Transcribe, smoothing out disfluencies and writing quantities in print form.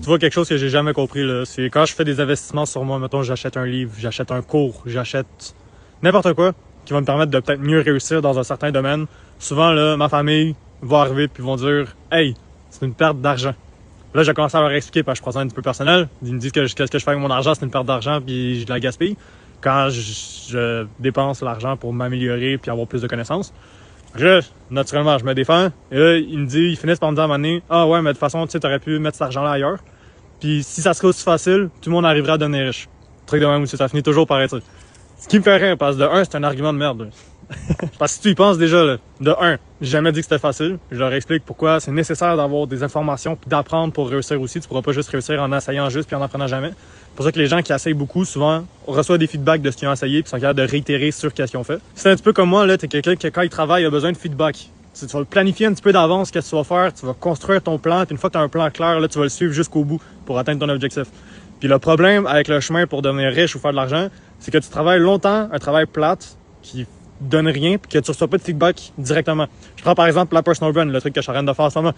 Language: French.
vois quelque chose que j'ai jamais compris, là. C'est quand je fais des investissements sur moi, mettons, j'achète un livre, j'achète un cours, j'achète n'importe quoi qui va me permettre de peut-être mieux réussir dans un certain domaine. Souvent, là, ma famille va arriver puis vont dire « Hey, c'est une perte d'argent. » Là, j'ai commencé à leur expliquer parce que je prends ça un petit peu personnel. Ils me disent que qu'est-ce que je fais avec mon argent, c'est une perte d'argent puis je la gaspille. Quand je dépense l'argent pour m'améliorer puis avoir plus de connaissances. Là, naturellement, je me défends. Et là, ils finissent par me dire à un moment donné, « Ah ouais, mais de toute façon, tu sais, t'aurais pu mettre cet argent-là ailleurs. Puis si ça serait aussi facile, tout le monde arriverait à devenir riche. » Truc de même aussi, ça finit toujours par être ça. Ce qui me fait rire, parce que de un, c'est un argument de merde. Parce que si tu y penses déjà, là, de un, j'ai jamais dit que c'était facile. Je leur explique pourquoi c'est nécessaire d'avoir des informations puis d'apprendre pour réussir aussi. Tu pourras pas juste réussir en essayant juste puis en apprenant jamais. C'est pour ça que les gens qui essayent beaucoup, souvent, reçoivent des feedbacks de ce qu'ils ont essayé puis sont capables de réitérer sur ce qu'ils ont fait. C'est un petit peu comme moi, là, t'es quelqu'un qui, quand il travaille, a besoin de feedback. Tu vas le planifier un petit peu d'avance, qu'est-ce que tu vas faire, tu vas construire ton plan, puis une fois que tu as un plan clair, là, tu vas le suivre jusqu'au bout pour atteindre ton objectif. Puis le problème avec le chemin pour devenir riche ou faire de l'argent, c'est que tu travailles longtemps, un travail plate, qui donne rien, puis que tu reçois pas de feedback directement. Je prends par exemple la personal brand, le truc que je suis en train de faire en ce moment.